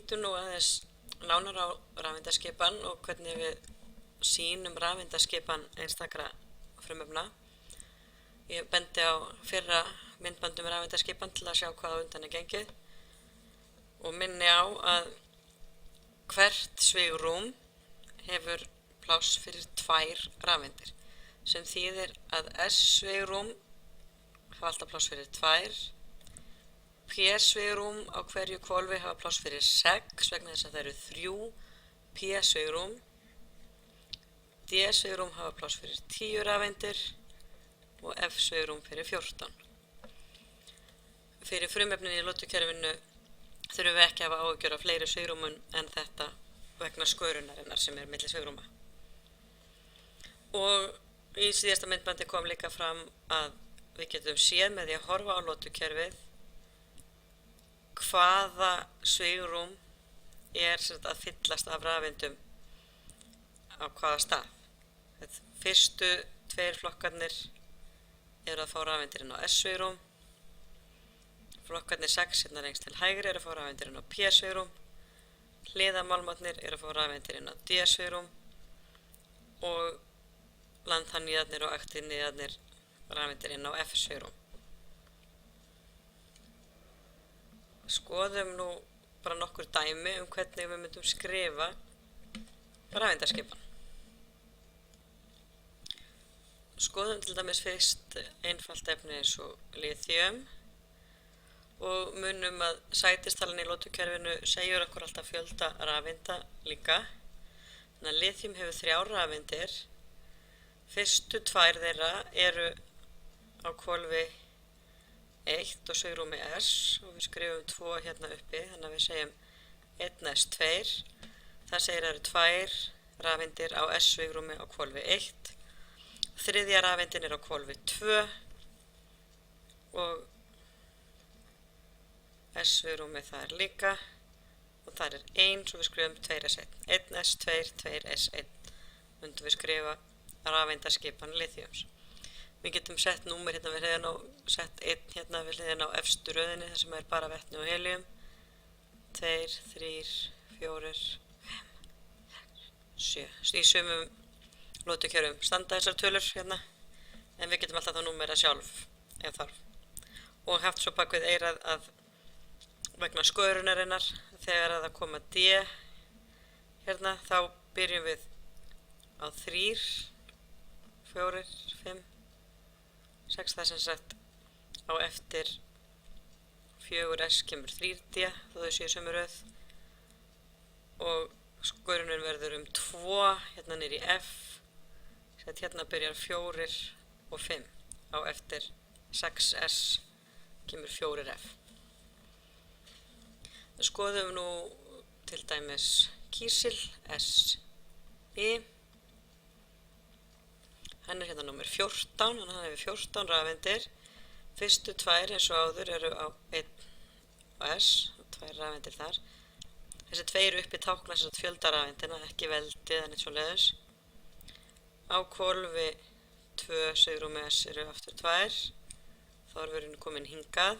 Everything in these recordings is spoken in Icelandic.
lítum nú aðeins nánar á rafeindaskipan og hvernig við sýnum rafeindaskipan einstakra frumefna. Ég bendi á fyrra myndbandum rafeindaskipan til að sjá hvað á undan er gengið og minni á að hvert svigrúm hefur pláss fyrir 2 rafeindir, sem þýðir að S-svigrúm hafa alltaf pláss fyrir 2, P-svigrúm á hverju hvolfi hafa pláss fyrir 6 vegna þess að það eru 3 P-svigrúm, D-svigrúm hafa pláss fyrir 10 rafeindir og F-svigrúm fyrir 14. Fyrir frumefnin í lotukerfinu þurfum við ekki að hafa áhyggjur af fleiri svigrúmun en þetta vegna skörunarinnar sem er milli svigrúma. Og í síðasta myndbandi kom líka fram að við getum séð með því að horfa á lotukerfið hvaða svigrúm er að fyllast af rafeindum á hvaða stað. Fyrstu 2 flokkarnir eru að fá rafeindir inn á S-svigrúm, flokkarnir 6 hérna lengst til hægri eru að fá rafeindir inn á P-svigrúm, hliðamálmarnir eru að fá rafeindir inn á D-svigrúm og landhanníðarnir og aktíníðarnir rafeindir inn á F-svigrúm. Skoðum nú bara nokkur dæmi hvernig við myndum skrifa rafeindaskipan. Skoðum til dæmis fyrst einfalt efni eins og lithium og munum að sætistalan í lotukerfinu segir okkur alltaf fjölda rafeinda líka. Þannig að lithium hefur 3 rafeindir. Fyrstu 2 þeirra eru á hvolfi 1 og svigrúmi S og við skrifum 2 hérna uppi, þannig að við segjum 1s2. Það segir að það eru 2 rafeindir á S-svigrúmi á hvolfi 1. Þriðja rafeindin er á hvolfi 2 og S-svigrúmi það er líka og það er 1, svo við skrifum 2s1. 1s2, 2s1 myndum við skrifa rafeindaskipan lithiums. Við getum sett númer hérna við hliðina og sett 1 hérna við hliðina á efstu röðinni þar sem er bara vetni og helium. 2, 3, 4, 5, 6, 7. Í sumum lotukerfum standa þessar tölur hérna, en við getum alltaf þá númera sjálf ef þarf. Og haft svo bak við eyrað að vegna skörunarinnar, þegar að það koma D hérna, þá byrjum við á 3, 4, 5, 6, það sem sagt á eftir 4s kemur 3d þó þau séu sömu röð og skörunin verður 2 hérna niður í F, hérna byrjar 4 og 5 á eftir 6s kemur 4f. Skoðum nú til dæmis kísil Si. Hann er hérna númer 14, þannig að hann hefur 14 rafeindir. Fyrstu 2 eins og áður eru á 1 og S, 2 rafeindir þar. Þessi 2 uppi tákna þess að fjölda rafeindina, ekki veldið en eitt svo leiðis. Á hvolfi 2 svigrúmi S eru aftur 2, þá er við komin hingað.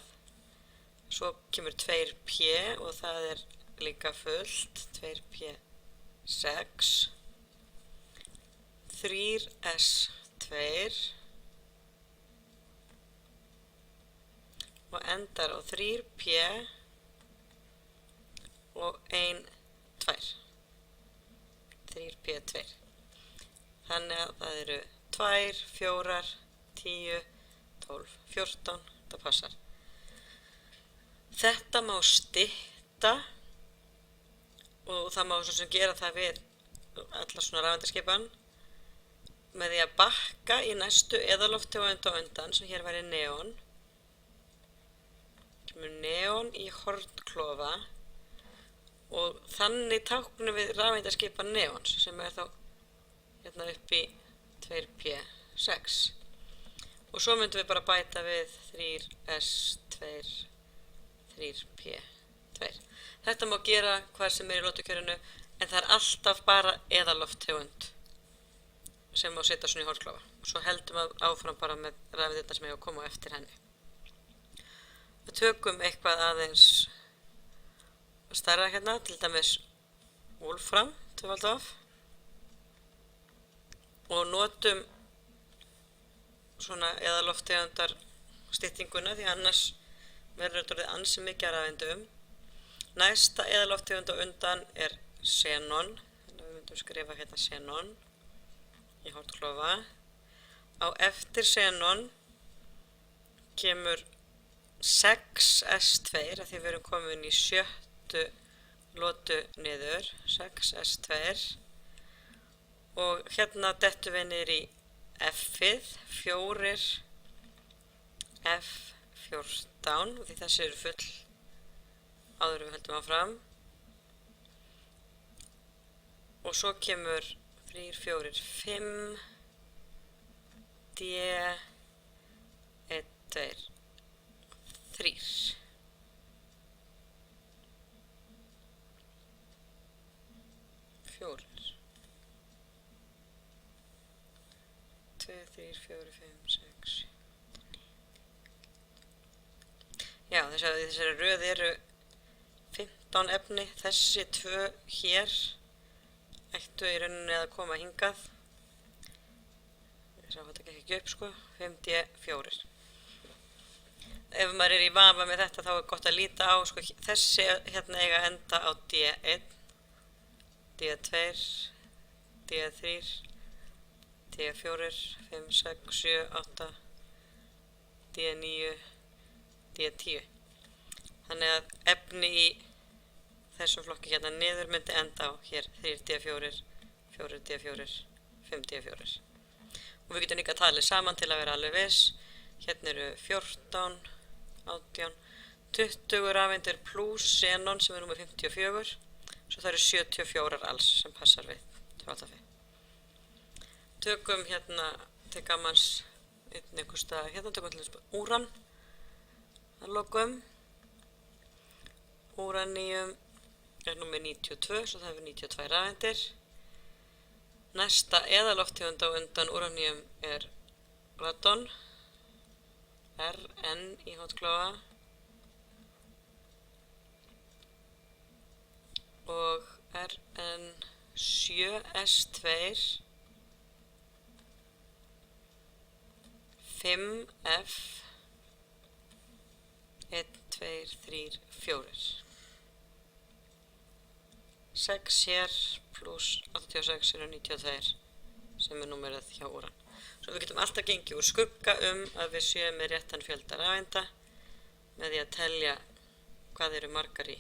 Svo kemur 2p og það er líka fullt, 2p6. 3s2 og endar á 3p og 1, 2. 3p2. Þannig að það eru 2, 4, 10, 12, 14, það passar. Þetta má stytta og það má svo sem gera það við alla svona rafeindaskipan með því að bakka í næstu eðallofttegund á undan sem hér væri neon. Kemur neon í hornklofa og þannig táknum við rafeindaskipan neons sem er þá hérna upp í 2p6 og svo myndum við bara bæta við 3s2, 3p2. Þetta má gera hvað sem er í lotukerfinu en það er alltaf bara eðallofttegund sem má setja svona í hornklofa og svo heldum við áfram bara með rafeindirnar sem eiga að koma á eftir henni. Við tökum eitthvað aðeins stærra hérna, til dæmis wolfram, tvöfaldof, og notum svona eðallofttegundar styttinguna því annars verður þetta orðið ansi mikið af rafeindum. Næsta eðallofttegund á undan er xenon, þannig að við myndum skrifa hérna xenon í hortklofa. Á eftir xenon kemur 6s2 af því við erum komin í 7. lotu niður, 6s2, og hérna dettum við niður í f-ið, 4, f14, og því þessi eru full áður við höldum áfram. Og svo kemur 3, 4, 5, d, 1, 2, 3. 4. 2, 3, 4, 5, 6, 7, 8, 9. Já, þessari röð eru 15 efni. Þessi 2 hér ættu í rauninni að koma hingað. Ég sá þetta ekki upp sko. 5d4. Ef maður er í vafa með þetta þá er gott að líta á sko, þessi hérna eiga enda á d1, d2, d3, d4, 5, 6, 7, 8, d9, d10. Þannig að efni í þessum flokki hérna niður myndi enda á hér 3d4, 4d4, 5d4. Og við getum líka talið saman til að vera alveg viss. Hérna eru 14, 18, 20 rafeindir pluss xenon sem er númer 54. Svo það eru 74 alls sem passar við tvöfaldafi. Tökum hérna til gamans einhvers staðar, hérna tökum við til úran að lokum. Úraníum er númer 92, svo það hefur 92 rafeindir. Næsta eðallofttegund á undan úraníum er radon, Rn í hortklofa, og Rn7s2, 5f, 1, 2, 3, 4. 6 hér pluss 86 eru 92 sem er númerið hjá úran. Svo við getum alltaf gengið úr skugga að við séum með réttan fjölda rafeinda með því að telja hvað eru margar í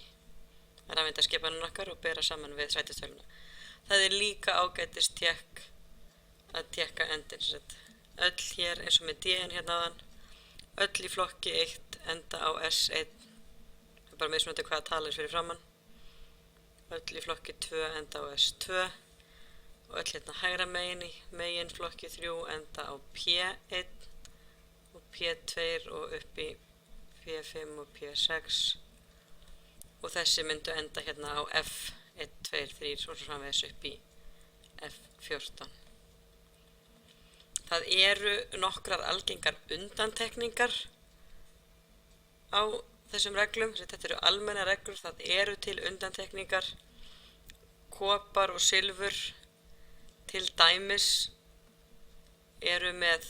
rafeindaskipanum okkar og bera saman við sætistöluna. Það er líka ágætis tékk að tékka endin. Öll hér eins og með d-in hérna áðan, öll í flokki 1 enda á s1, það er bara mismunandi hvaða talir fyrir framann. Öll í flokki 2 enda á s2 og öll hérna hægra megin í megin flokki 3 enda á p1 og p2 og upp í p5 og p6 og þessi myndu enda hérna á f1, 2, 3 og svo framvegis upp í f14. Það eru nokkrar algengar undantekningar á þessum reglum. Þetta eru almenna reglur, það eru til undantekningar. Kopar og silfur til dæmis eru með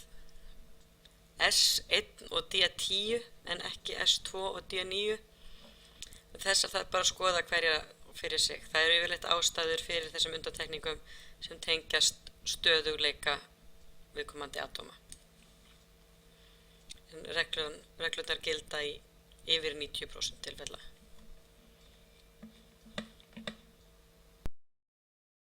S1 og D10 en ekki S2 og D9. Þessar þarf bara að skoða hverja fyrir sig. Það eru yfirleitt ástæður fyrir þessum undantekningum sem tengjast stöðugleika viðkomandi atóma. En reglurnar gilda í yfir 90% tilfella.